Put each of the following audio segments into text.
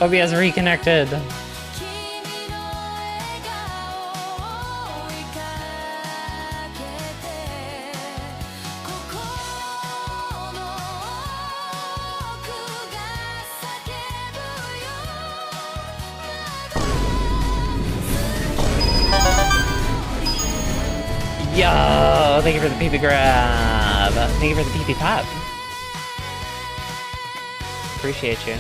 OBS reconnected. Yo, thank you for the PP grab. Thank you for the PP pop. Appreciate you.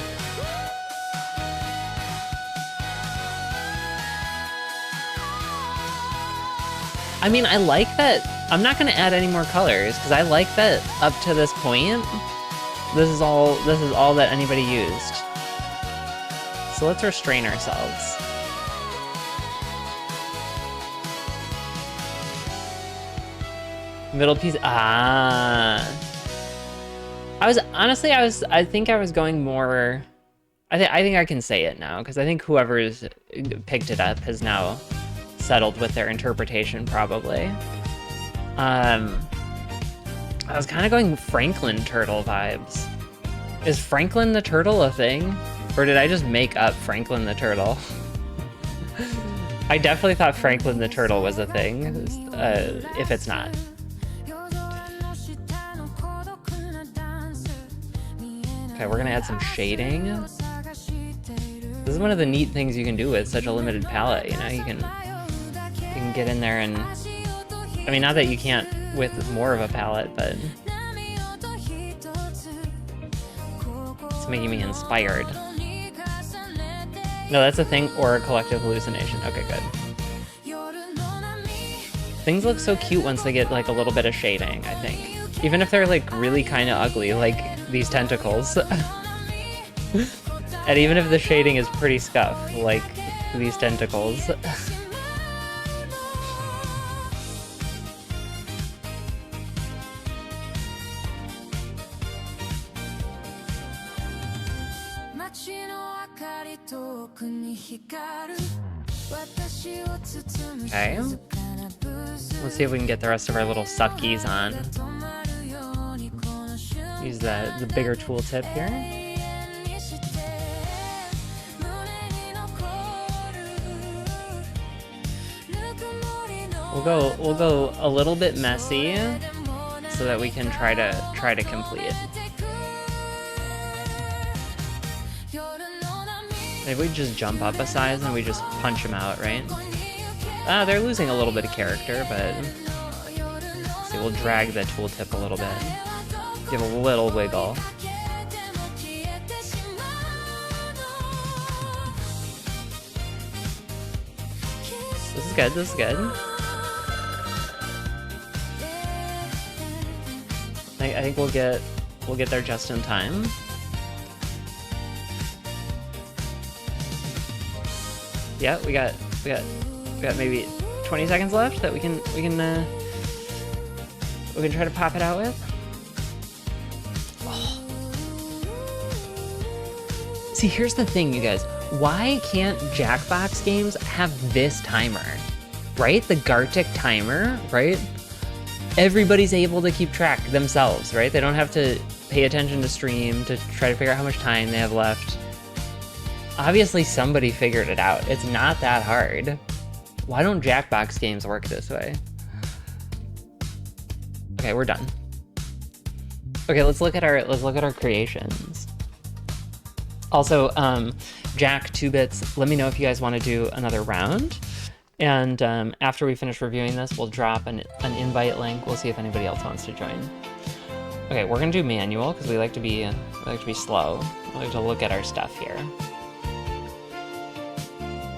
I mean, I like that. I'm not gonna add any more colors because I like that up to this point, this is all that anybody used. So let's restrain ourselves. Middle piece, I think I was going more, I think I can say it now, because I think whoever's picked it up has now settled with their interpretation, probably. I was kind of going Franklin Turtle vibes. Is Franklin the Turtle a thing? Or did I just make up Franklin the Turtle? I definitely thought Franklin the Turtle was a thing, if it's not. Okay, we're gonna add some shading. This is one of the neat things you can do with such a limited palette, you know? You can get in there and... I mean, not that you can't with more of a palette, but... It's making me inspired. No, that's a thing, or a collective hallucination. Okay, good. Things look so cute once they get, like, a little bit of shading, I think. Even if they're, like, really kind of ugly, like these tentacles. And even if the shading is pretty scuffed, like these tentacles. Okay. Let's see if we can get the rest of our little suckies on. Use the bigger tooltip here. We'll go a little bit messy so that we can try to complete. Maybe we just jump up a size and we just punch them out, right? They're losing a little bit of character, but let's see, we'll drag the tooltip a little bit. Give a little wiggle. This is good, this is good. I think we'll get there just in time. Yeah, we got maybe 20 seconds left that we can try to pop it out with. Oh. See, here's the thing, you guys. Why can't Jackbox games have this timer? Right? The Gartic timer, right? Everybody's able to keep track themselves, right? They don't have to pay attention to stream to try to figure out how much time they have left. Obviously, somebody figured it out. It's not that hard. Why don't Jackbox games work this way? Okay, we're done. Okay, let's look at our creations. Also, Jack, 2bits, let me know if you guys want to do another round. And after we finish reviewing this, we'll drop an invite link. We'll see if anybody else wants to join. Okay, we're gonna do manual because we like to be slow. We like to look at our stuff here.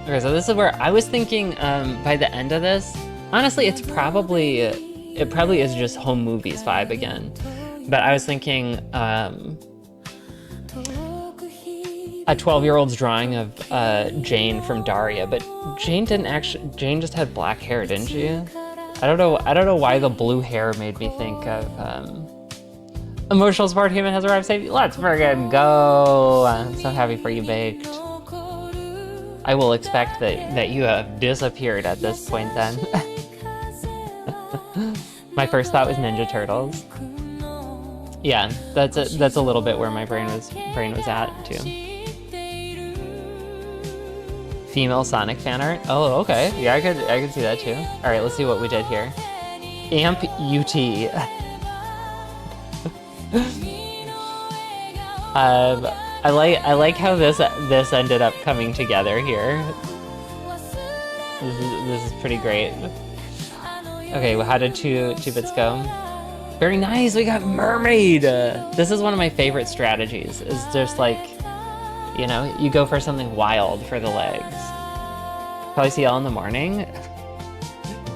Okay, so this is where I was thinking by the end of this, honestly, it probably is just home movies vibe again. But I was thinking a 12-year-old's drawing of Jane from Daria, but Jane just had black hair, didn't she? I don't know why the blue hair made me think of emotional support human has arrived safely. Let's friggin' go! I'm so happy for you, Baked. I will expect that you have disappeared at this point then. My first thought was Ninja Turtles. Yeah, that's a little bit where my brain was at too. Female Sonic fan art. Oh, okay. Yeah, I could see that too. All right, let's see what we did here. Amp UT. I like how this ended up coming together here. This is pretty great. Okay, well, how did two bits go? Very nice. We got mermaid. This is one of my favorite strategies. Is just like, you know, you go for something wild for the legs. Probably see y'all in the morning.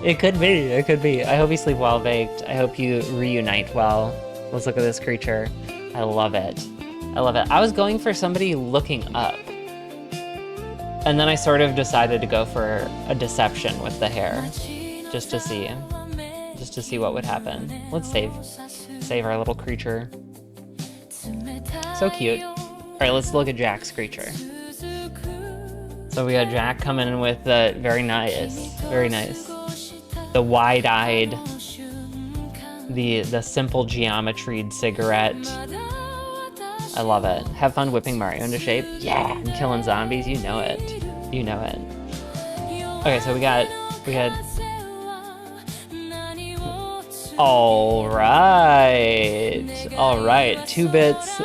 It could be. It could be. I hope you sleep well baked. I hope you reunite well. Let's look at this creature. I love it. I love it. I was going for somebody looking up. And then I sort of decided to go for a deception with the hair. Just to see what would happen. Let's save our little creature. So cute. All right, let's look at Jack's creature. So we got Jack coming in with the very nice, the wide-eyed, the simple geometried cigarette. I love it. Have fun whipping Mario into shape. Yeah, and killing zombies. You know it. You know it. Okay, so we got. All right. Two bits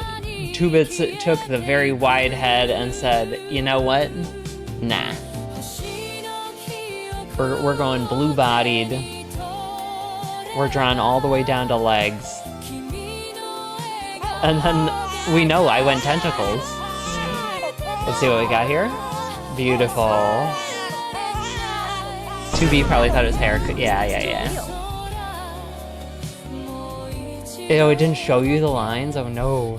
took the very wide head and said, you know what? Nah. We're going blue-bodied. We're drawn all the way down to legs. And then we know I went tentacles. Let's see what we got here. Beautiful. 2B probably thought it was hair. Yeah. Ew, it didn't show you the lines? Oh no.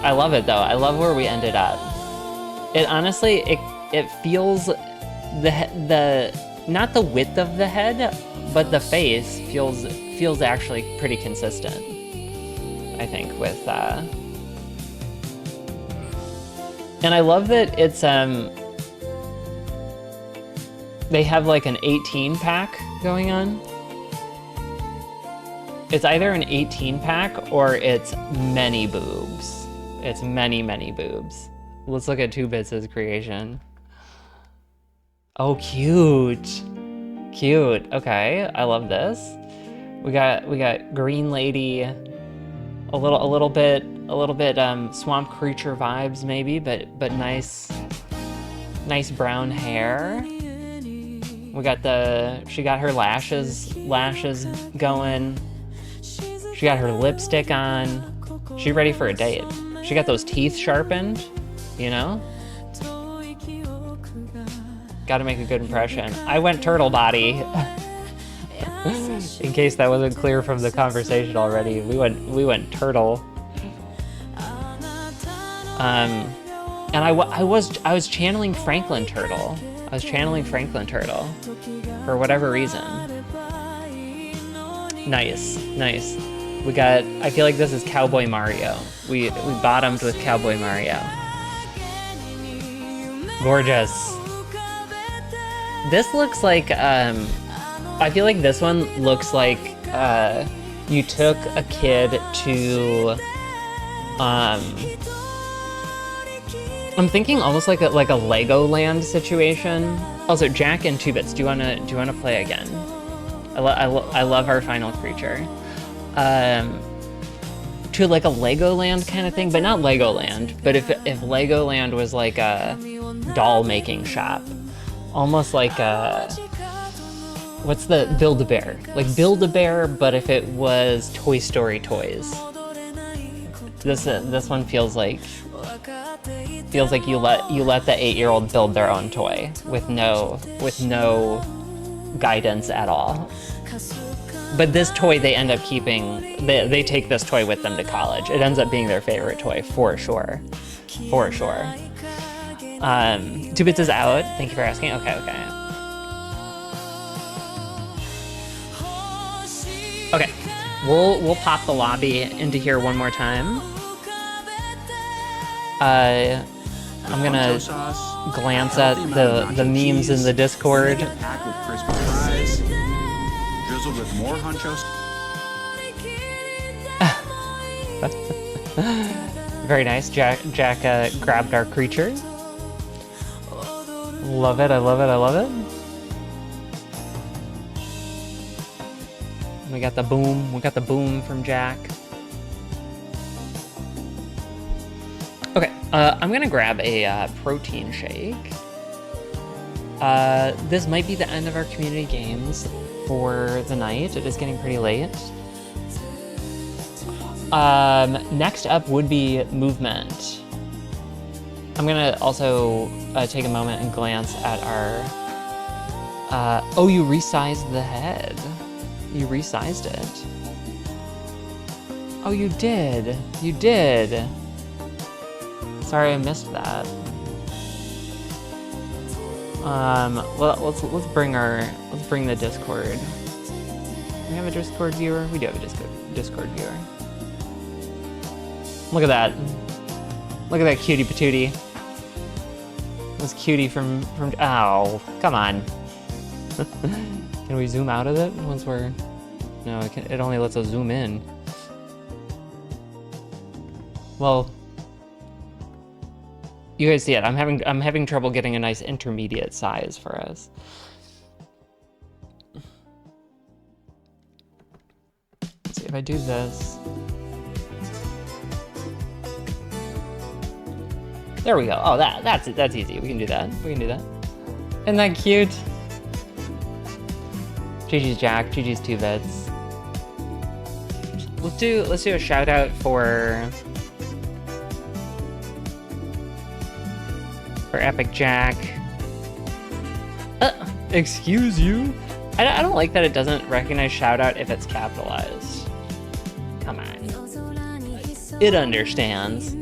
I love it though. I love where we ended up. It honestly, it feels the not the width of the head, but the face feels actually pretty consistent. I think with and I love that it's they have like an 18 pack going on. It's either an 18 pack or it's many boobs. It's many boobs. Let's look at 2Bits' creation. Oh, cute. Cute. Okay, I love this. We got green lady, a little bit swamp creature vibes maybe, but nice brown hair. We got she got her lashes going. She got her lipstick on. She ready for a date. She got those teeth sharpened, you know? Gotta make a good impression. I went turtle body. In case that wasn't clear from the conversation already, we went turtle. And I was channeling Franklin Turtle. I was channeling Franklin Turtle for whatever reason. Nice. I feel like this is Cowboy Mario. We bottomed with Cowboy Mario. Gorgeous. This looks like, I feel like this one looks like you took a kid to, I'm thinking almost like a Legoland situation. Also, Jack and 2Bits, do you wanna play again? I love our final creature. To like a Legoland kind of thing, but not Legoland. But if Legoland was like a doll making shop, almost like what's the Build-A-Bear? Like Build-A-Bear, but if it was Toy Story toys. This one feels like you let the 8-year-old build their own toy with no guidance at all. But this toy they end up keeping, they take this toy with them to college. It ends up being their favorite toy, for sure. For sure. 2Bits is out, thank you for asking. Okay. Okay, we'll pop the lobby into here one more time. I'm gonna glance at the memes in the Discord. With more honchos. Very nice. Jack grabbed our creature. Love it, I love it, I love it. We got the boom from Jack. Okay, I'm gonna grab a protein shake. This might be the end of our community games for the night. It is getting pretty late. Next up would be movement. I'm gonna also take a moment and glance at our... oh, you resized the head. You resized it. Oh, you did. You did. Sorry, I missed that. Well, let's bring the Discord. Do we have a Discord viewer? We do have a Discord viewer. Look at that. Look at that cutie patootie. This cutie from ow, come on. Can we zoom out of it once we're... No, it only lets us zoom in. Well, you guys see it. I'm having trouble getting a nice intermediate size for us. Let's see if I do this. There we go. Oh, that's easy. We can do that. We can do that. Isn't that cute? GG's Jack. GG's 2 bits. Let's do a shout out for Epic Jack. Excuse you? I don't like that it doesn't recognize shout out if it's capitalized. Come on. It understands.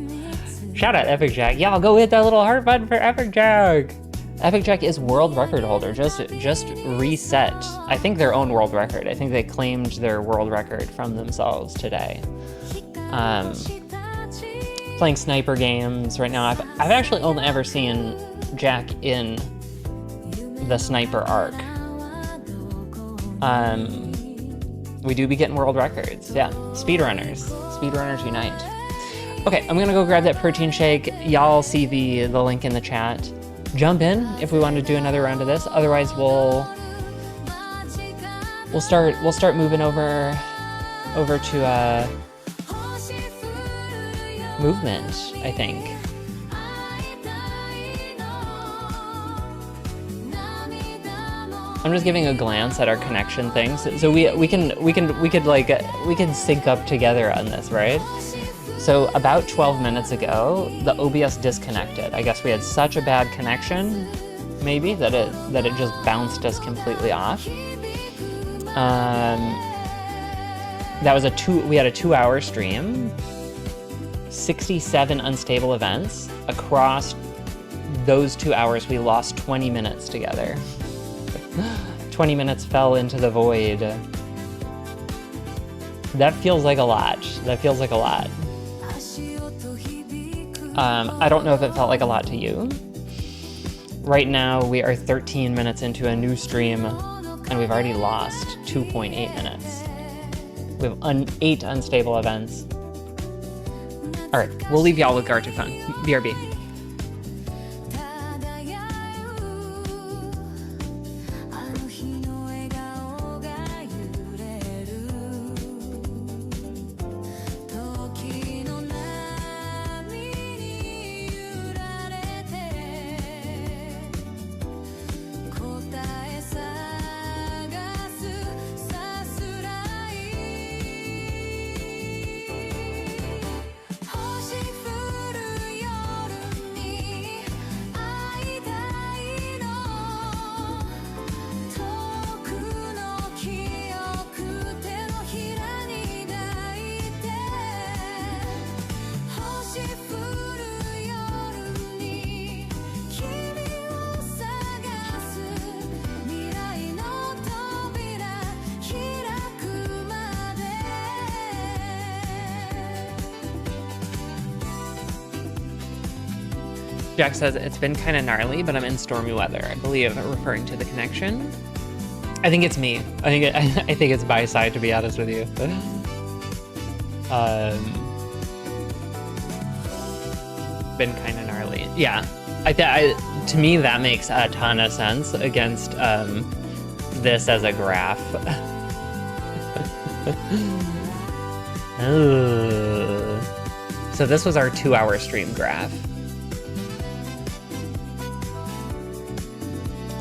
Shout out Epic Jack. Y'all go hit that little heart button for Epic Jack. Epic Jack is world record holder. Just reset. I think their own world record. I think they claimed their world record from themselves today. Playing sniper games right now. I've actually only ever seen Jack in the sniper arc. We do be getting world records. Yeah, speedrunners. Speedrunners unite. Okay, I'm gonna go grab that protein shake. Y'all see the link in the chat. Jump in if we want to do another round of this. Otherwise, we'll start moving over to movement, I think. I'm just giving a glance at our connection things, so we could sync up together on this, right? So about 12 minutes ago, the OBS disconnected. I guess we had such a bad connection, maybe, that it just bounced us completely off. That was we had a 2-hour stream, 67 unstable events. Across those 2 hours, we lost 20 minutes together. 20 minutes fell into the void. That feels like a lot. That feels like a lot. I don't know if it felt like a lot to you. Right now, we are 13 minutes into a new stream, and we've already lost 2.8 minutes. We have 8 unstable events. All right, we'll leave y'all with Gartic Fun. BRB. 'Jack says it's been kind of gnarly, but I'm in stormy weather. I believe referring to the connection. I think it's me. I think it's my side, to be honest with you. Been kind of gnarly. Yeah, to me, that makes a ton of sense against this as a graph. So this was our 2-hour stream graph.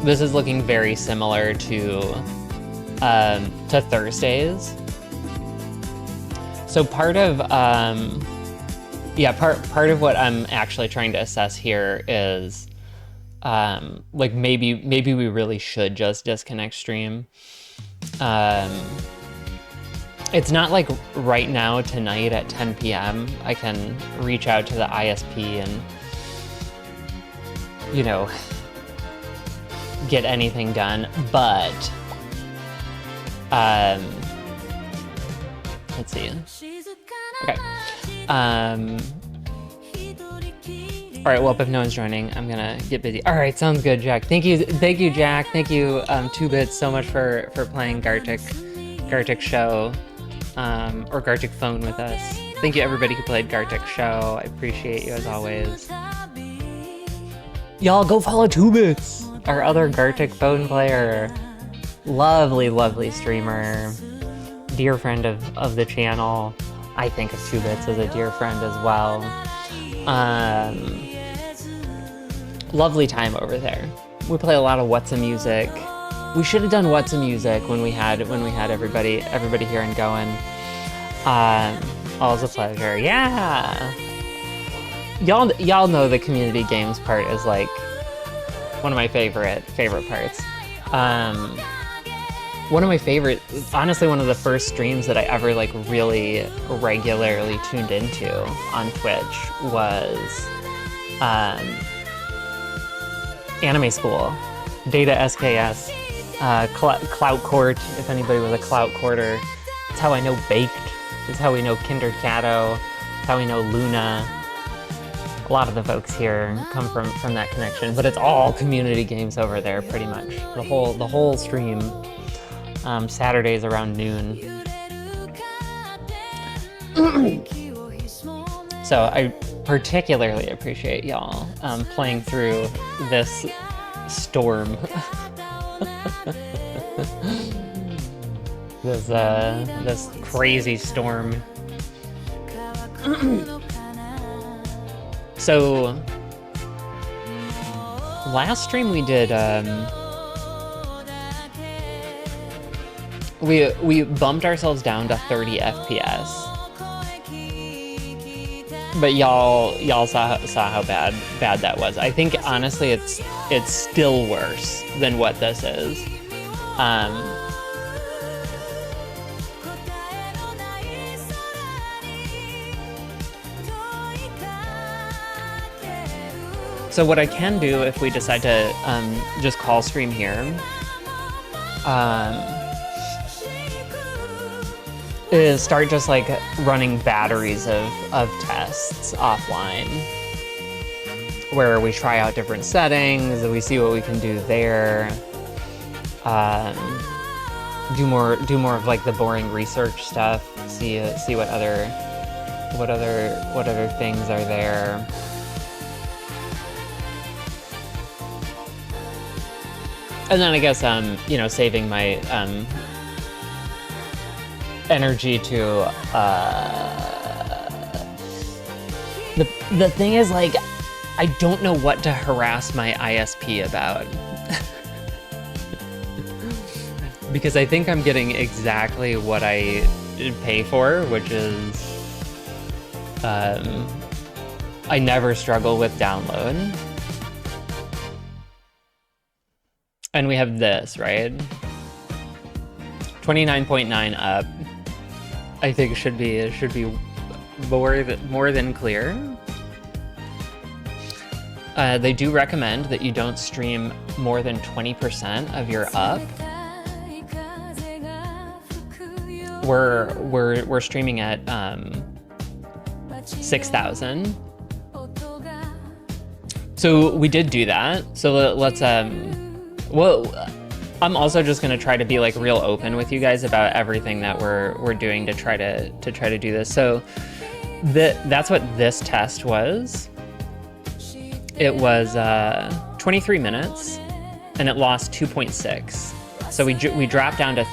This is looking very similar to Thursdays. So part of part of what I'm actually trying to assess here is like maybe we really should just disconnect stream. It's not like right now tonight at 10 p.m. I can reach out to the ISP and, you know, get anything done, but let's see. Okay. All right, well, if no one's joining, I'm gonna get busy. All right, sounds good, Jack. Thank you, Jack. Thank you, 2bits, so much for playing Gartic Show, or Gartic Phone with us. Thank you, everybody who played Gartic Show. I appreciate you as always. Y'all go follow 2bits, our other Gartic Phone player. Lovely, lovely streamer. Dear friend of the channel. I think of 2bits as a dear friend as well. Lovely time over there. We play a lot of What's a Music. We should have done What's a Music when we had everybody here and going. Always a pleasure. Yeah. Y'all know the community games part is like one of my favorite parts. One of my favorite, honestly, one of the first streams that I ever like really regularly tuned into on Twitch was Anime School, Data SKS, Clout Court, if anybody was a Clout Courter. It's how I know Baked. It's how we know Kindred Cato. It's how we know Luna. A lot of the folks here come from that connection, but it's all community games over there, pretty much. The whole stream. Saturdays around noon. So I particularly appreciate y'all playing through this storm. this crazy storm. So last stream we did we bumped ourselves down to 30 FPS. But y'all saw how bad that was. I think honestly it's still worse than what this is. So what I can do if we decide to just call stream here, is start just like running batteries of tests offline, where we try out different settings, we see what we can do there, do more of like the boring research stuff, see what other things are there. And then I guess saving my energy to the thing is, like, I don't know what to harass my ISP about. Because I think I'm getting exactly what I pay for, which is I never struggle with download. And we have this, right? 29.9 up. I think should be more than clear. They do recommend that you don't stream more than 20% of your up. We're streaming at 6,000. So we did do that. So let's well, I'm also just gonna try to be like real open with you guys about everything that we're doing to try to do this. So that's what this test was. It was 20% 23 minutes, and it lost 2.6. So we dropped down to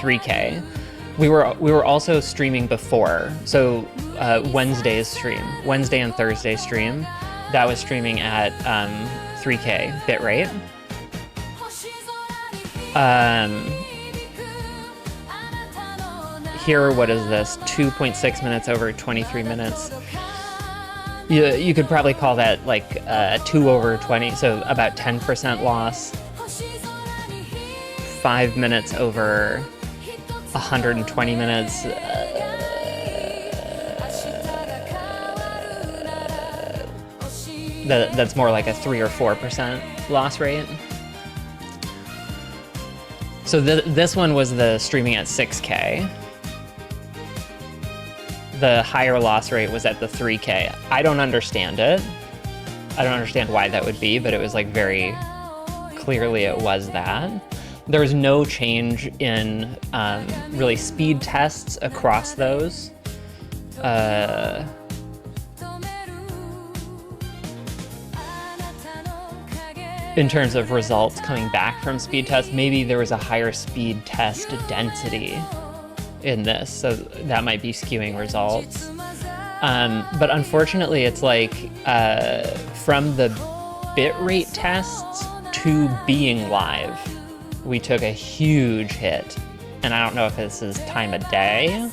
3K. We were also streaming before, so Wednesday and Thursday stream, that was streaming at 3K bitrate. Here, what is this? 2.6 minutes over 23 minutes. You could probably call that like 2 over 20, so about 10% loss. 5 minutes over 120 minutes. That's more like a 3 or 4% loss rate. So this one was the streaming at 6K. The higher loss rate was at the 3K. I don't understand it. I don't understand why that would be, but it was like very clearly it was that. There was no change in really speed tests across those. In terms of results coming back from speed tests, maybe there was a higher speed test density in this, so that might be skewing results. But unfortunately, it's like from the bitrate tests to being live, we took a huge hit. And I don't know if this is time of day.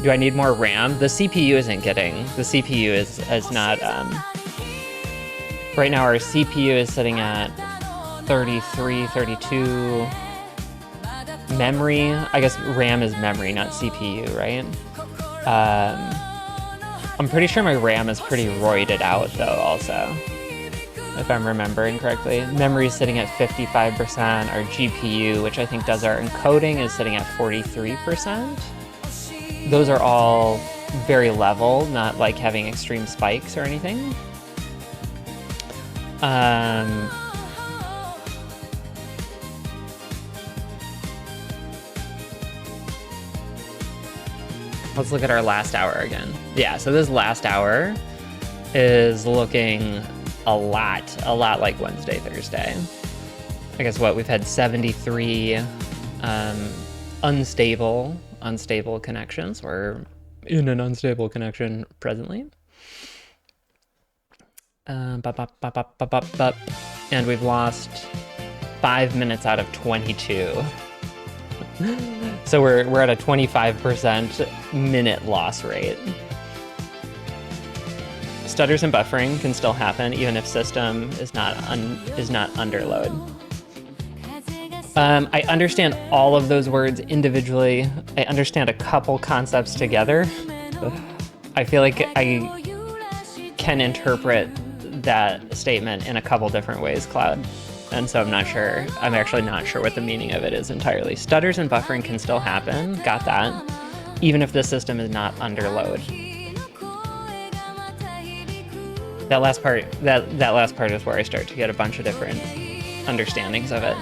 Do I need more RAM? The CPU isn't getting, the CPU is not, right now our CPU is sitting at 33, 32. Memory, I guess RAM is memory, not CPU, right? I'm pretty sure my RAM is pretty roided out though also, if I'm remembering correctly. Memory is sitting at 55%, our GPU, which I think does our encoding, is sitting at 43%. Those are all very level, not like having extreme spikes or anything. Let's look at our last hour again. Yeah, so this last hour is looking a lot like Wednesday, Thursday. I guess what, we've had 73 unstable connections. We're in an unstable connection presently. And we've lost 5 minutes out of 22. So we're at a 25% minute loss rate. Stutters and buffering can still happen even if system is not under load. I understand all of those words individually. I understand a couple concepts together. I feel like I can interpret that statement in a couple different ways, Cloud. And so I'm actually not sure what the meaning of it is entirely. Stutters and buffering can still happen, got that, even if the system is not under load. That last part is where I start to get a bunch of different understandings of it.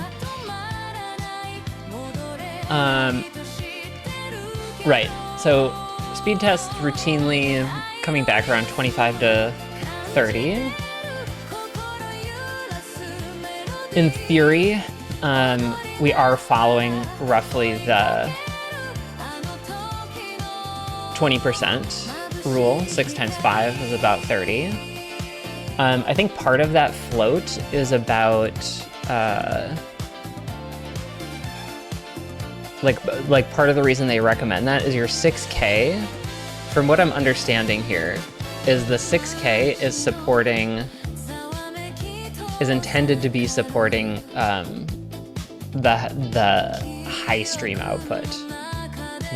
Right, so speed tests routinely coming back around 25 to 30. In theory, we are following roughly the 20% rule. 6 times 5 is about 30. I think part of that float is about like part of the reason they recommend that is your 6K. From what I'm understanding here, is the 6K is intended to be supporting the high stream output,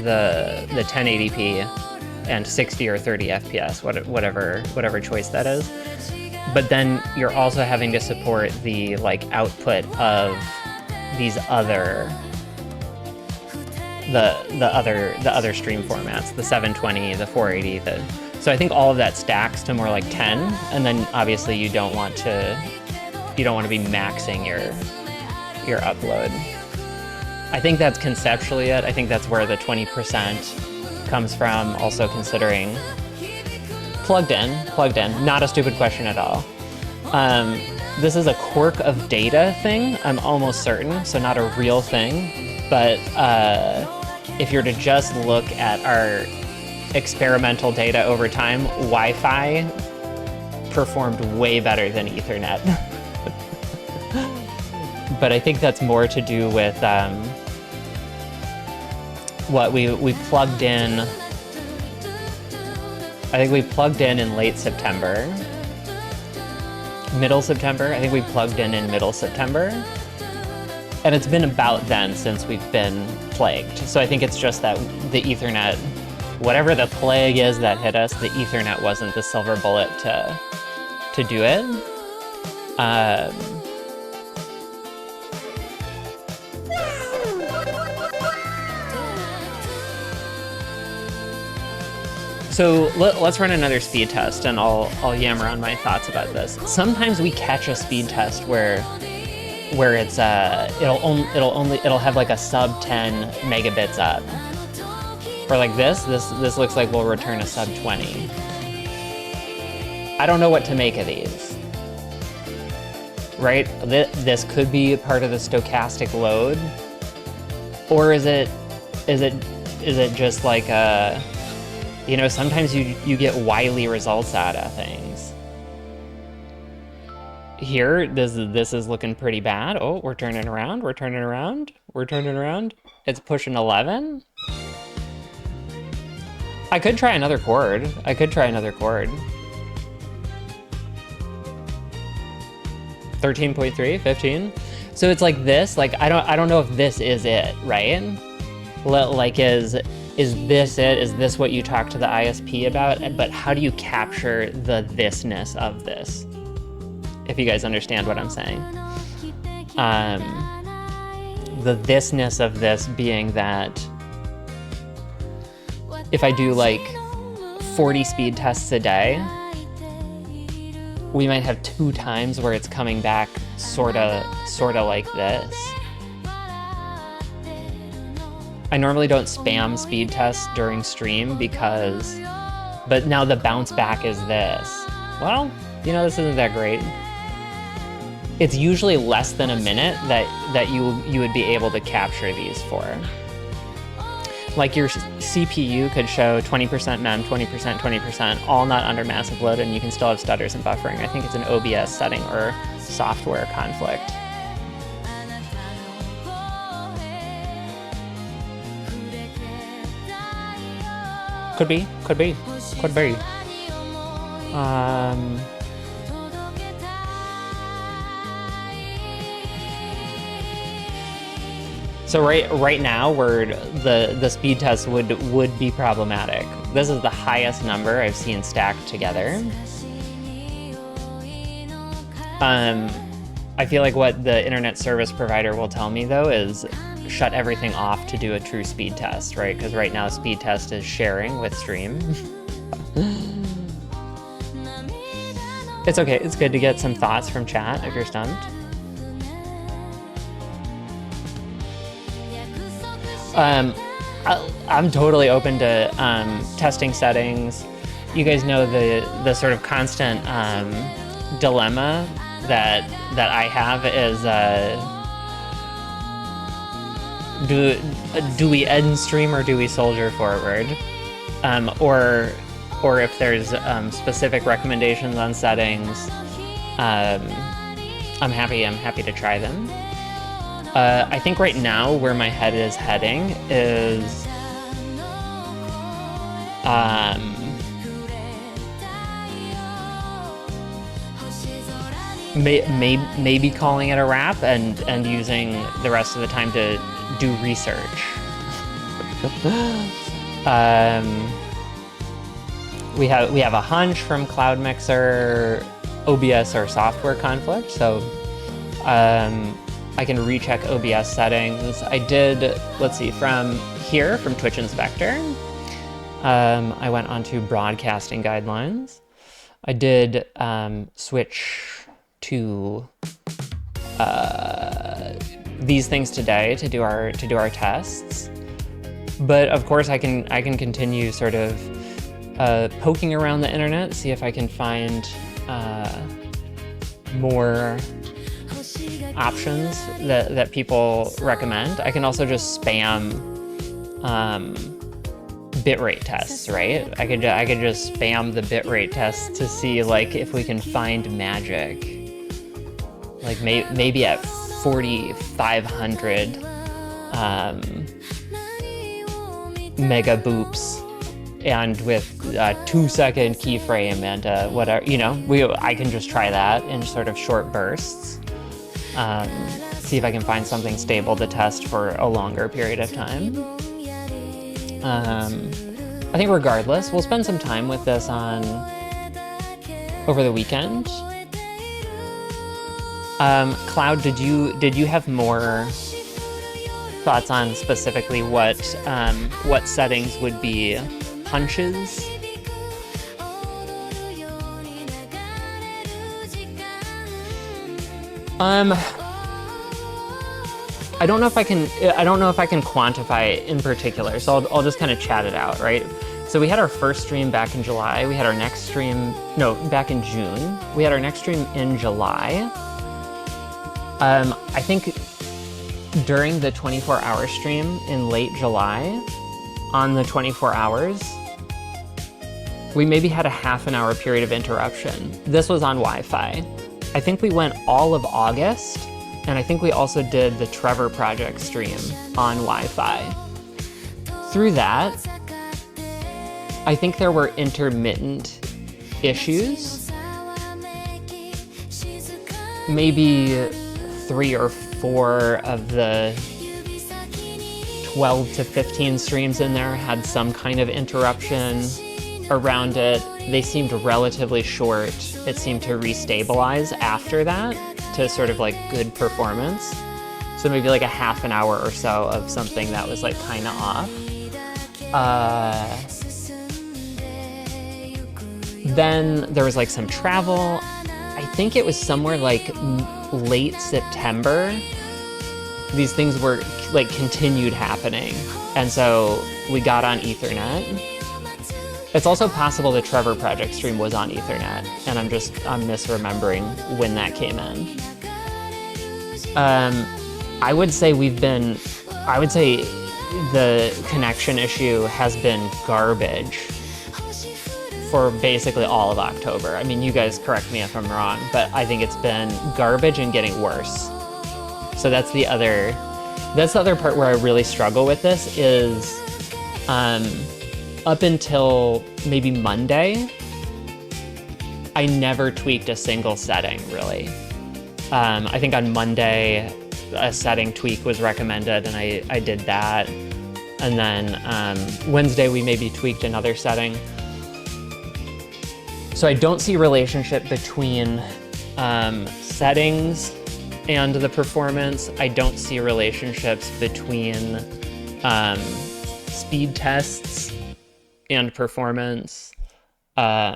the 1080p and 60 or 30 FPS, whatever choice that is. But then you're also having to support the like output of these other the other stream formats, the 720, the 480, so I think all of that stacks to more like 10, and then obviously you don't want to be maxing your upload. I think that's conceptually it. I think that's where the 20% comes from, also considering Plugged in. Not a stupid question at all. This is a quirk of data thing, I'm almost certain, so not a real thing. But if you're to just look at our experimental data over time, Wi-Fi performed way better than Ethernet. But I think that's more to do with what we plugged in. I think we plugged in late September. Middle September. I think we plugged in middle September. And it's been about then since we've been plagued. So I think it's just that the Ethernet, whatever the plague is that hit us, the Ethernet wasn't the silver bullet to do it. So let's run another speed test, and I'll yammer on my thoughts about this. Sometimes we catch a speed test where it's it'll have like a sub 10 megabits up, or like this looks like we'll return a sub 20. I don't know what to make of these. Right? This could be part of the stochastic load, or is it just like a, you know, sometimes you get wily results out of things. Here, this is looking pretty bad. Oh, we're turning around. It's pushing 11. I could try another chord. 13.3, 15. So it's like this. Like I don't know if this is it, right? Like is this it? Is this what you talk to the ISP about? But how do you capture the thisness of this? If you guys understand what I'm saying. The thisness of this being that if I do like 40 speed tests a day, we might have 2 times where it's coming back sorta like this. I normally don't spam speed tests during stream but now the bounce back is this. Well, you know, this isn't that great. It's usually less than a minute that you would be able to capture these for. Like your CPU could show 20% mem, 20%, all not under massive load, and you can still have stutters and buffering. I think it's an OBS setting or software conflict. Could be. So right now, the speed test would be problematic. This is the highest number I've seen stacked together. I feel like what the internet service provider will tell me though is shut everything off to do a true speed test, right? Because right now speed test is sharing with stream. It's okay, it's good to get some thoughts from chat if you're stumped. I'm totally open to testing settings. You guys know the sort of constant dilemma that I have is do we end stream or do we soldier forward? Or if there's specific recommendations on settings, I'm happy to try them. I think right now where my head is heading is maybe calling it a wrap and using the rest of the time to do research. We have a hunch from Cloud Mixer, OBS or software conflict, so I can recheck OBS settings. I did, let's see, from here, from Twitch Inspector, I went onto broadcasting guidelines. I did switch to these things today to do our tests, but of course I can continue sort of poking around the internet, see if I can find more options that people recommend. I can also just spam bitrate tests, right? I could just spam the bitrate tests to see like if we can find magic. Like maybe at 4,500 mega boops and with a 2-second keyframe and whatever, you know, I can just try that in sort of short bursts. See if I can find something stable to test for a longer period of time. I think regardless, we'll spend some time with this over the weekend. Cloud, did you have more thoughts on specifically what settings would be hunches? I don't know if I can quantify it in particular, so I'll just kind of chat it out, right? So we had our first stream back in July. We had our next stream, back in June. We had our next stream in July. I think during the 24-hour stream in late July, on the 24 hours, we maybe had a half an hour period of interruption. This was on Wi-Fi. I think we went all of August, and I think we also did the Trevor Project stream on Wi-Fi. Through that, I think there were intermittent issues. Maybe 3 or 4 of the 12 to 15 streams in there had some kind of interruption around it. They seemed relatively short. It seemed to restabilize after that to sort of like good performance. So maybe like a half an hour or so of something that was like kind of off. Then there was like some travel. I think it was somewhere like late September. These things were like continued happening. And so we got on Ethernet. It's also possible the Trevor Project stream was on Ethernet, and I'm misremembering when that came in. I would say the connection issue has been garbage for basically all of October. I mean, you guys correct me if I'm wrong, but I think it's been garbage and getting worse. So that's the other part where I really struggle with this is, up until maybe Monday, I never tweaked a single setting, really. I think on Monday, a setting tweak was recommended, and I did that. And then Wednesday, we maybe tweaked another setting. So I don't see a relationship between settings and the performance. I don't see relationships between speed tests and performance. That's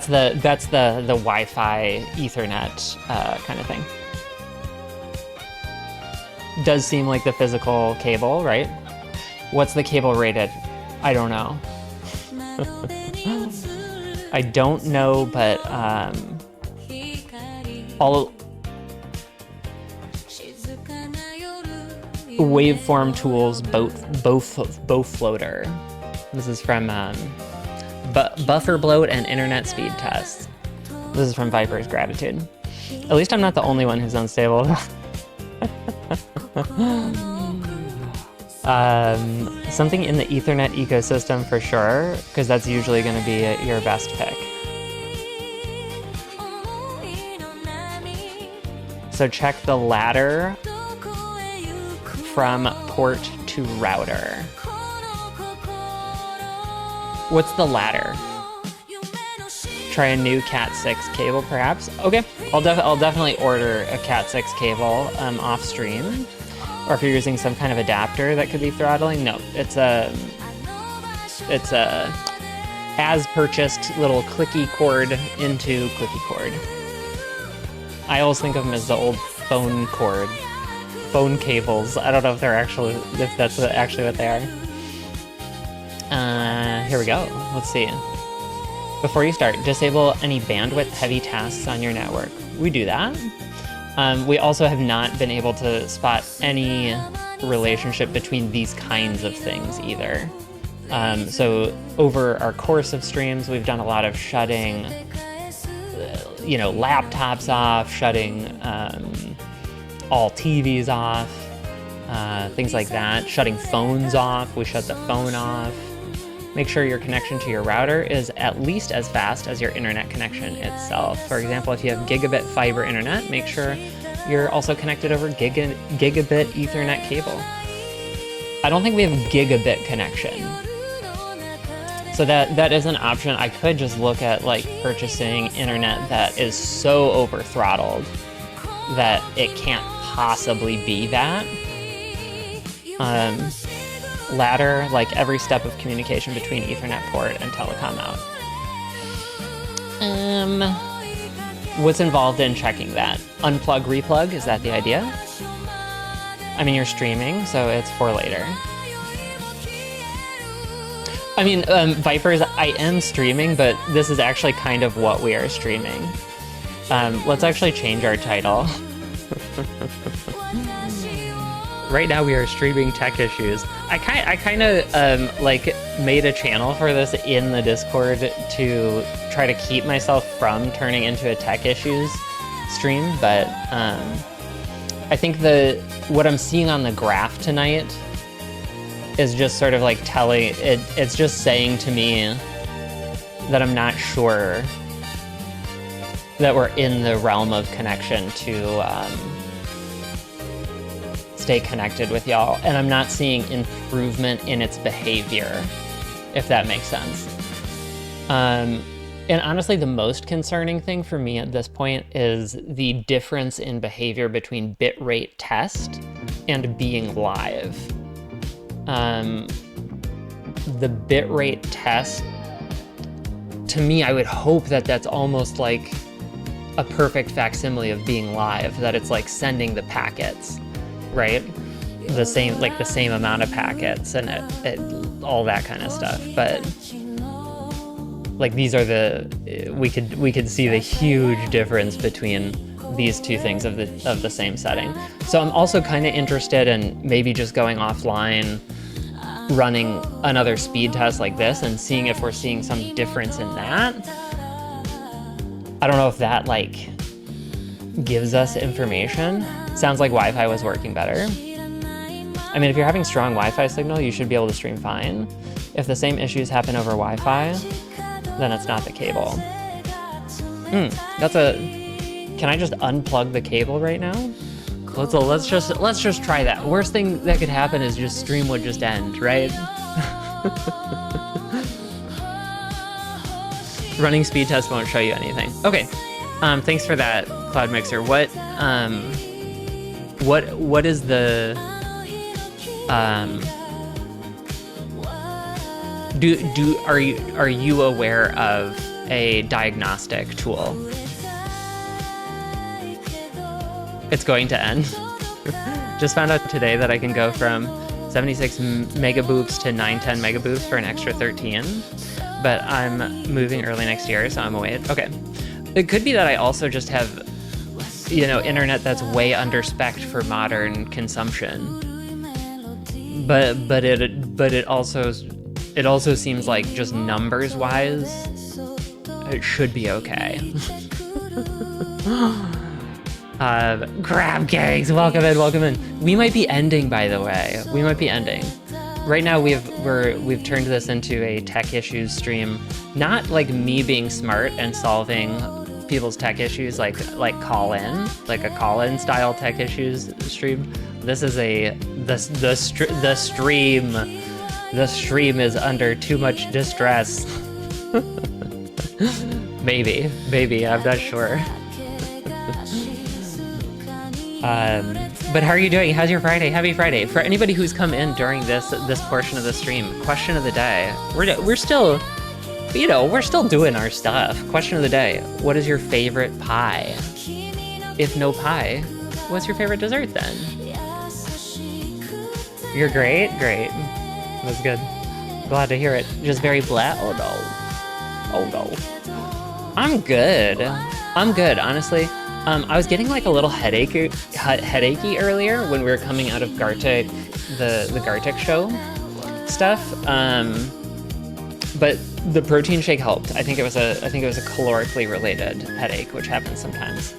the Wi-Fi Ethernet kind of thing. Does seem like the physical cable, right? What's the cable rated? I don't know. I don't know, but all waveform tools, both floater. This is from buffer bloat and internet speed tests. This is from Viper's Gratitude. At least I'm not the only one who's unstable. Something in the Ethernet ecosystem for sure, because that's usually going to be your best pick. So check the ladder from port to router. What's the ladder? Try a new Cat 6 cable, perhaps? Okay, I'll definitely order a Cat 6 cable off stream. Or if you're using some kind of adapter that could be throttling, no, it's a as purchased little clicky cord into clicky cord. I always think of them as the old phone cord phone cables. I don't know if that's actually what they are. Here we go. Let's see. Before you start, disable any bandwidth-heavy tasks on your network. We do that. We also have not been able to spot any relationship between these kinds of things either. So over our course of streams, we've done a lot of shutting, laptops off, shutting all TVs off, things like that, shutting phones off. We shut the phone off. Make sure your connection to your router is at least as fast as your internet connection itself. For example, if you have gigabit fiber internet, make sure you're also connected over gigabit Ethernet cable. I don't think we have gigabit connection. So that is an option. I could just look at like purchasing internet that is so over throttled that it can't possibly be that. Ladder, like every step of communication between Ethernet port and telecom out. What's involved in checking that? Unplug, replug, is that the idea? I mean, you're streaming, so it's for later. I mean, Vipers, I am streaming, but this is actually kind of what we are streaming. Let's actually change our title. Right now we are streaming tech issues. I kind of made a channel for this in the Discord to try to keep myself from turning into a tech issues stream, but I think what I'm seeing on the graph tonight is just sort of like telling it's just saying to me that I'm not sure that we're in the realm of connection to stay connected with y'all, and I'm not seeing improvement in its behavior, if that makes sense. And honestly, the most concerning thing for me at this point is the difference in behavior between bitrate test and being live. The bitrate test, to me, I would hope that that's almost like a perfect facsimile of being live, that it's like sending the packets, right? The same amount of packets and all that kind of stuff. But like these are we could see the huge difference between these two things of the same setting. So I'm also kind of interested in maybe just going offline, running another speed test like this and seeing if we're seeing some difference in that. I don't know if that like gives us information. Sounds like Wi-Fi was working better. I mean, if you're having strong Wi-Fi signal, you should be able to stream fine. If the same issues happen over Wi-Fi, then it's not the cable. Can I just unplug the cable right now? Let's just try that. Worst thing that could happen is just stream would just end, right? Running speed test won't show you anything. Okay. Thanks for that, Cloud Mixer. What is the are you aware of a diagnostic tool? It's going to end. Just found out today that I can go from 76 megaboops to 910 megaboops for an extra 13, but I'm moving early next year, so I'm away. Okay. It could be that I also just have, internet that's way under spec for modern consumption. But it also seems like just numbers wise, it should be okay. Grab gangs, welcome in. We might be ending, by the way. We might be ending. Right now we've turned this into a tech issues stream, not like me being smart and solving people's tech issues like call in, like a call-in style tech issues stream. This is the stream is under too much distress. maybe I'm not sure. But how are you doing? How's your Friday? Happy Friday. For anybody who's come in during this portion of the stream, question of the day. We're still doing our stuff. Question of the day. What is your favorite pie? If no pie, what's your favorite dessert then? You're great? Great. That's good. Glad to hear it. Just very blah. Oh no. Oh no. I'm good. I'm good, honestly. I was getting like a little headachy earlier when we were coming out of Gartic, the Gartic show stuff. But the protein shake helped. I think it was a calorically related headache, which happens sometimes.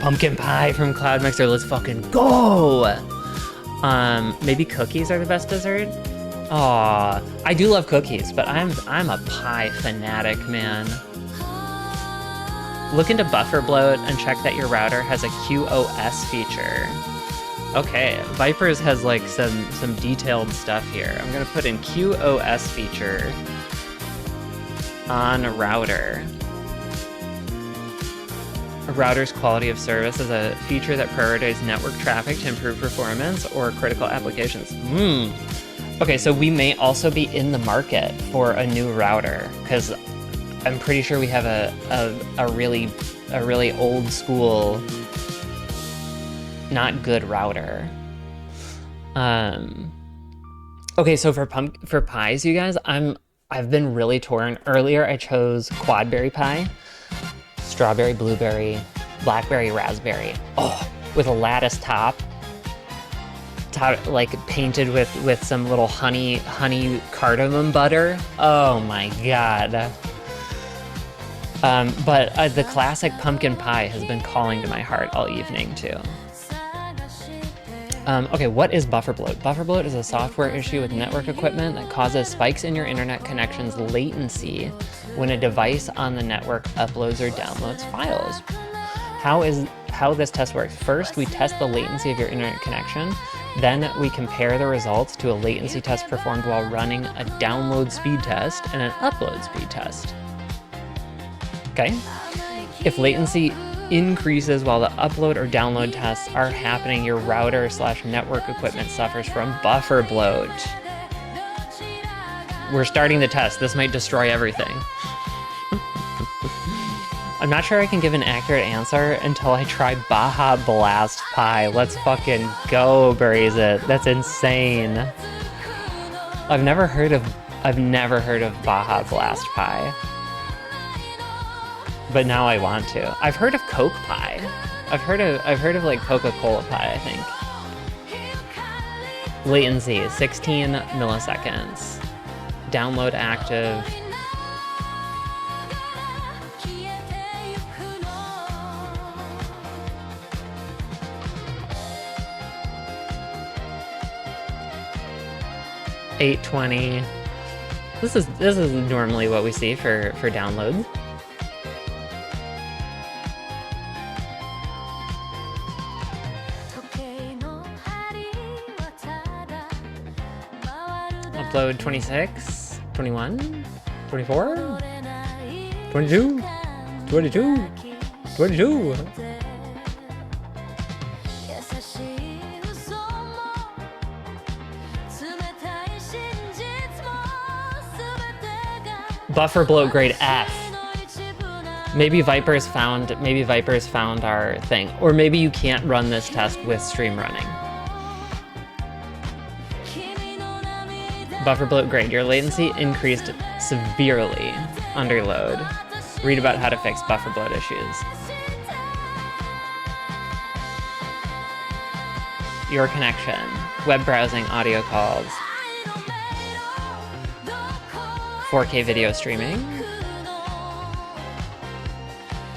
Pumpkin pie from Cloud Mixer. Let's fucking go. Maybe cookies are the best dessert. Aw, I do love cookies, but I'm a pie fanatic, man. Look into buffer bloat and check that your router has a QoS feature. Okay, Vipers has like some detailed stuff here. I'm gonna put in QoS feature on a router. A router's quality of service is a feature that prioritizes network traffic to improve performance or critical applications. Okay, so we may also be in the market for a new router, because I'm pretty sure we have a really old school, not good router. Okay, so for pies, you guys, I've been really torn. Earlier, I chose quadberry pie. Strawberry, blueberry, blackberry, raspberry. Oh, with a lattice top like painted with some little honey cardamom butter. Oh my god. But the classic pumpkin pie has been calling to my heart all evening too. Okay, what is buffer bloat? Buffer bloat is a software issue with network equipment that causes spikes in your internet connection's latency when a device on the network uploads or downloads files. How this test works. First, we test the latency of your internet connection. Then we compare the results to a latency test performed while running a download speed test and an upload speed test. Okay? If latency increases while the upload or download tests are happening, your router/network equipment suffers from buffer bloat. We're starting the test. This might destroy everything. I'm not sure I can give an accurate answer until I try Baja Blast Pie. Let's fucking go, Braze it. That's insane. I've never heard of Baja Blast Pie. But now I want to. I've heard of Coke Pie. I've heard of like Coca-Cola Pie, I think. Latency, 16 milliseconds. Download active. $820. This is normally what we see for downloads. Upload 26, 21, 24, 22, 22, 22. Buffer bloat grade F. Maybe Vipers found our thing. Or maybe you can't run this test with stream running. Buffer bloat grade. Your latency increased severely under load. Read about how to fix buffer bloat issues. Your connection. Web browsing, audio calls. 4K video streaming.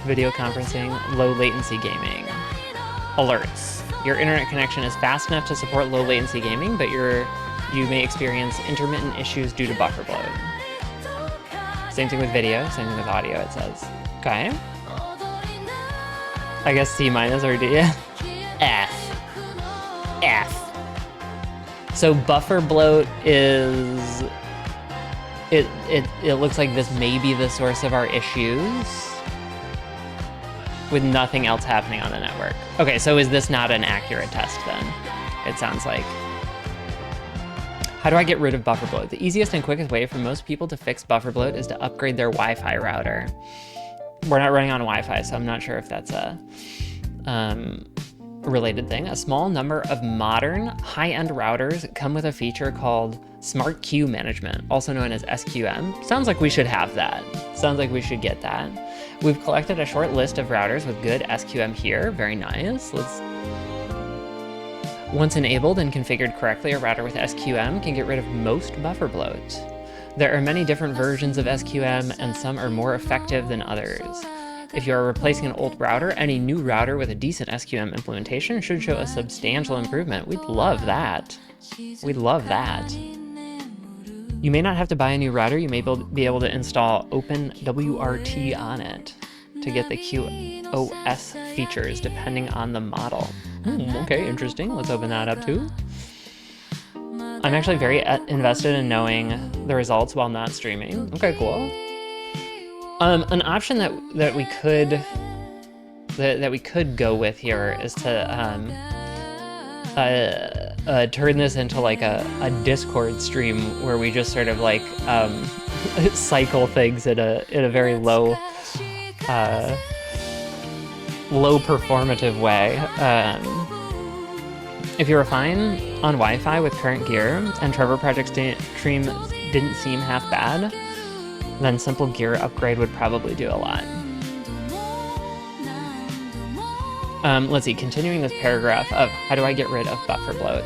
Video conferencing, low latency gaming. Alerts. Your internet connection is fast enough to support low latency gaming, but you may experience intermittent issues due to buffer bloat. Same thing with video, same thing with audio, it says. Okay. I guess C- or D. F. F. So buffer bloat is... It looks like this may be the source of our issues with nothing else happening on the network. Okay, so is this not an accurate test then? It sounds like. How do I get rid of buffer bloat? The easiest and quickest way for most people to fix buffer bloat is to upgrade their Wi-Fi router. We're not running on Wi-Fi, so I'm not sure if that's a related thing, a small number of modern high-end routers come with a feature called Smart Queue Management, also known as SQM. Sounds like we should have that. Sounds like we should get that. We've collected a short list of routers with good SQM here. Very nice. Once enabled and configured correctly, a router with SQM can get rid of most buffer bloat. There are many different versions of SQM, and some are more effective than others. If you are replacing an old router, any new router with a decent SQM implementation should show a substantial improvement. We'd love that. We'd love that. You may not have to buy a new router. You may be able to install OpenWRT on it to get the QoS features depending on the model. Okay, interesting. Let's open that up too. I'm actually very invested in knowing the results while not streaming. Okay, cool. An option that we could go with here is to turn this into like a Discord stream where we just sort of like cycle things in a very low performative way. If you were fine on Wi-Fi with current gear and Trevor Project's stream didn't seem half bad, then simple gear upgrade would probably do a lot. Let's see, continuing this paragraph of how do I get rid of buffer bloat.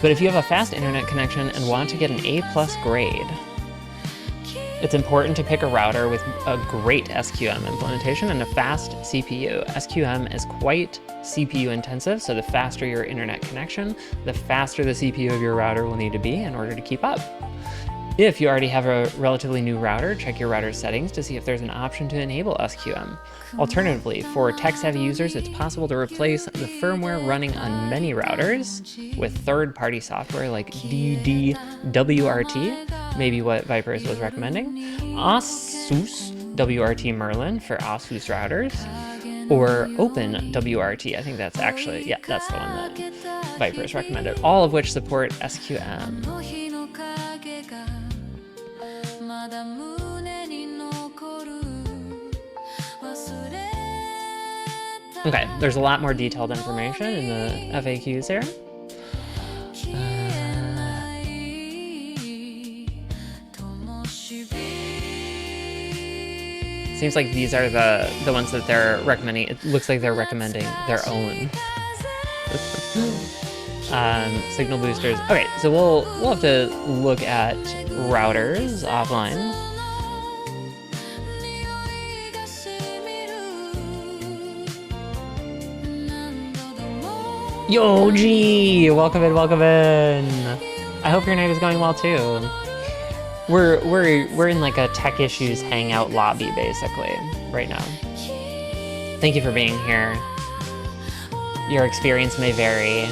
But if you have a fast internet connection and want to get an A+ grade, it's important to pick a router with a great SQM implementation and a fast CPU. SQM is quite CPU intensive, so the faster your internet connection, the faster the CPU of your router will need to be in order to keep up. If you already have a relatively new router, check your router's settings to see if there's an option to enable SQM. Alternatively, for tech-savvy users, it's possible to replace the firmware running on many routers with third-party software like DDWRT, maybe what Vipers was recommending, ASUS WRT Merlin for ASUS routers, or OpenWRT. I think that's actually, yeah, that's the one that Vipers recommended, all of which support SQM. Okay, there's a lot more detailed information in the FAQs here. Seems like these are the ones that they're recommending. It looks like they're recommending their own. Signal boosters. Okay, so we'll have to look at routers offline. Yo, G! Welcome in, welcome in! I hope your night is going well too. We're in like a tech issues hangout lobby basically right now. Thank you for being here. Your experience may vary.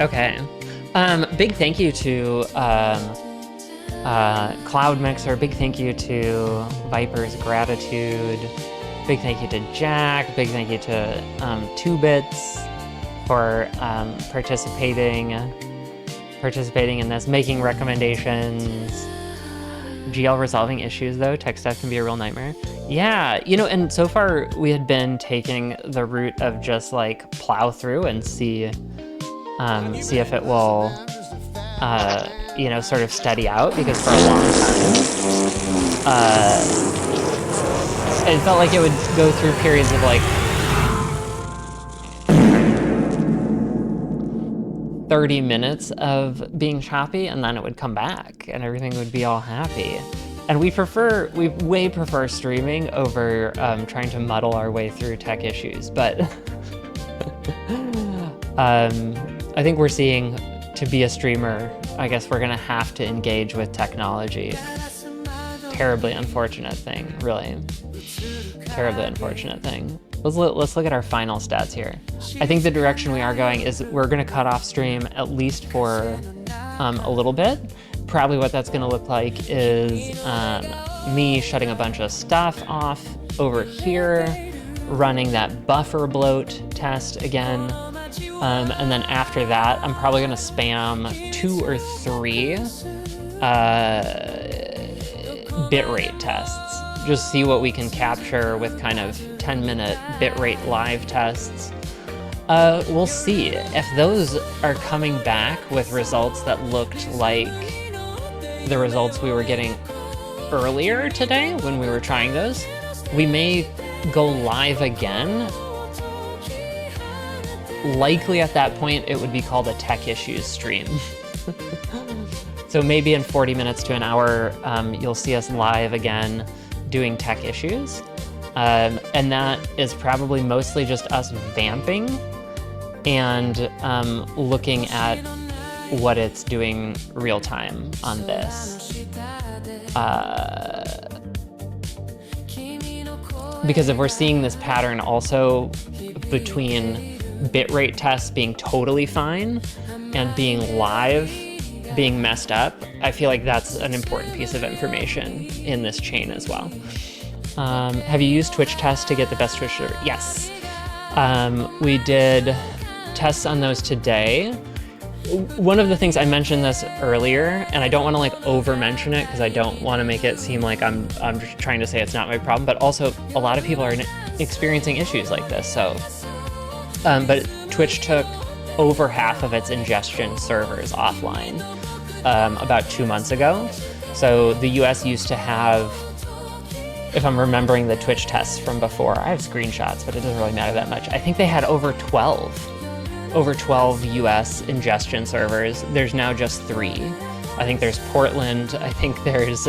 Okay. Big thank you to Cloud Mixer, big thank you to Viper's Gratitude, big thank you to Jack, big thank you to 2bits for participating in this, making recommendations. GL resolving issues though, tech stuff can be a real nightmare. Yeah, you know, and so far we had been taking the route of just like plow through and see if it will you know, sort of steady out, because for a long time, it felt like it would go through periods of like 30 minutes of being choppy, and then it would come back and everything would be all happy. And we way prefer streaming over trying to muddle our way through tech issues, but I think we're seeing, to be a streamer, I guess we're gonna have to engage with technology. Terribly unfortunate thing, really. Terribly unfortunate thing. Let's look at our final stats here. I think the direction we are going is we're gonna cut off stream at least for a little bit. Probably what that's gonna look like is me shutting a bunch of stuff off over here, running that buffer bloat test again. And then after that, I'm probably gonna spam 2 or 3 bitrate tests, just see what we can capture with kind of 10-minute bitrate live tests. We'll see. If those are coming back with results that looked like the results we were getting earlier today when we were trying those, we may go live again. Likely at that point, it would be called a tech issues stream. So maybe in 40 minutes to an hour, you'll see us live again doing tech issues. And that is probably mostly just us vamping and looking at what it's doing real time on this. Because if we're seeing this pattern also between bitrate tests being totally fine and being live being messed up, I feel like that's an important piece of information in this chain as well. Have you used Twitch tests to get the best Twitch server? Yes. We did tests on those today. One of the things, I mentioned this earlier, and I don't want to like over mention it because I don't want to make it seem like I'm just trying to say it's not my problem, but also a lot of people are experiencing issues like this. So, but Twitch took over half of its ingestion servers offline about 2 months ago. So the US used to have, if I'm remembering the Twitch tests from before, I have screenshots, but it doesn't really matter that much. I think they had over 12 US ingestion servers. There's now just 3. I think there's Portland. I think there's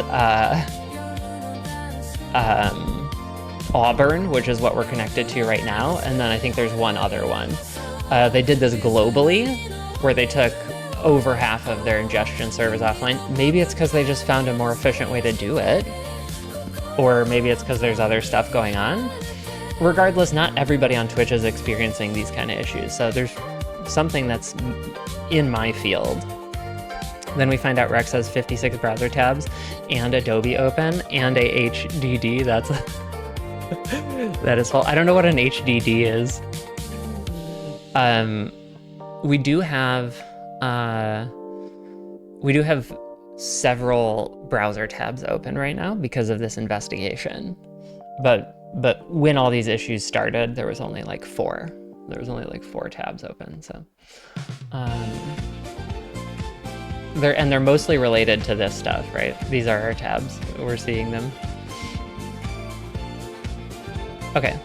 Auburn, which is what we're connected to right now. And then I think there's one other one. They did this globally, where they took over half of their ingestion servers offline. Maybe it's because they just found a more efficient way to do it. Or maybe it's because there's other stuff going on. Regardless, not everybody on Twitch is experiencing these kind of issues. So there's something that's in my field. Then we find out Rex has 56 browser tabs and Adobe open and a HDD. That's that is false. I don't know what an HDD is. We do have several browser tabs open right now because of this investigation. But when all these issues started, there was only like 4. There was only like 4 tabs open, so. They're mostly related to this stuff, right? These are our tabs. We're seeing them. Okay.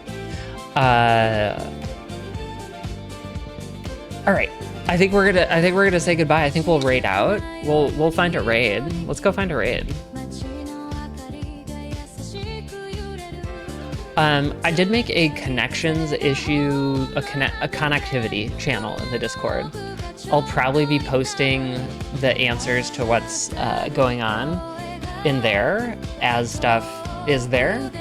All right. I think we're gonna say goodbye. I think we'll raid out. We'll find a raid. Let's go find a raid. I did make a connections issue, a connectivity channel in the Discord. I'll probably be posting the answers to what's going on in there as stuff is there.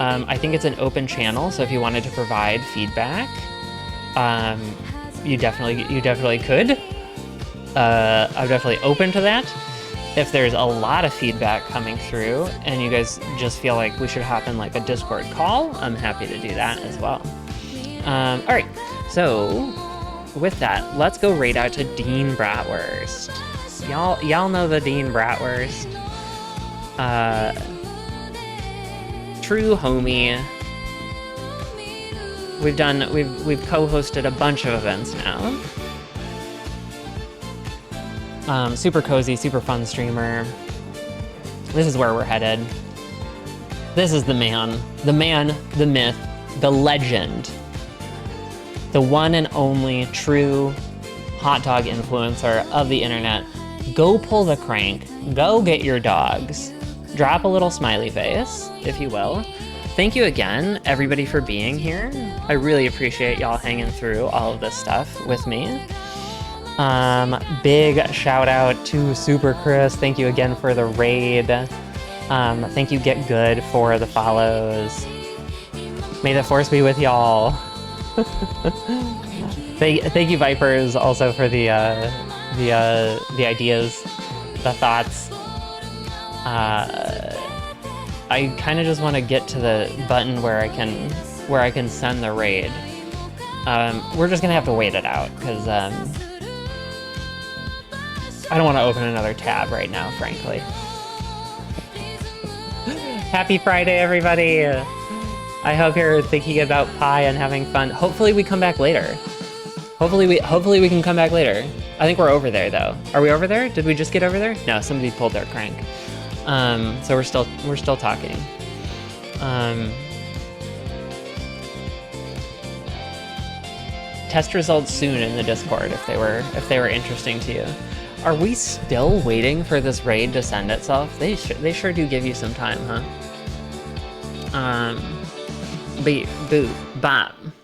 I think it's an open channel, so if you wanted to provide feedback, you definitely could. I'm definitely open to that. If there's a lot of feedback coming through and you guys just feel like we should hop in like a Discord call, I'm happy to do that as well. All right, so with that, let's go raid out to Dean Bratwurst. Y'all know the Dean Bratwurst. True homie. We've co-hosted a bunch of events now. Super cozy, super fun streamer. This is where we're headed. This is the man, the myth, the legend, the one and only true hot dog influencer of the internet. Go pull the crank, go get your dogs. Drop a little smiley face, if you will. Thank you again, everybody, for being here. I really appreciate y'all hanging through all of this stuff with me. Big shout out to Super Chris. Thank you again for the raid. Thank you Get Good for the follows. May the force be with y'all. Thank you Vipers also for the ideas, the thoughts. I kind of just want to get to the button where I can send the raid. We're just gonna have to wait it out because I don't want to open another tab right now, frankly. Happy Friday, everybody. I hope you're thinking about pie and having fun. Hopefully we come back later. Hopefully we can come back later. I think we're over there though. Are we over there? Did we just get over there? No, somebody pulled their crank. So we're still talking. Test results soon in the Discord if they were interesting to you. Are we still waiting for this raid to send itself? They sure do give you some time, huh? Beep, boop, bop.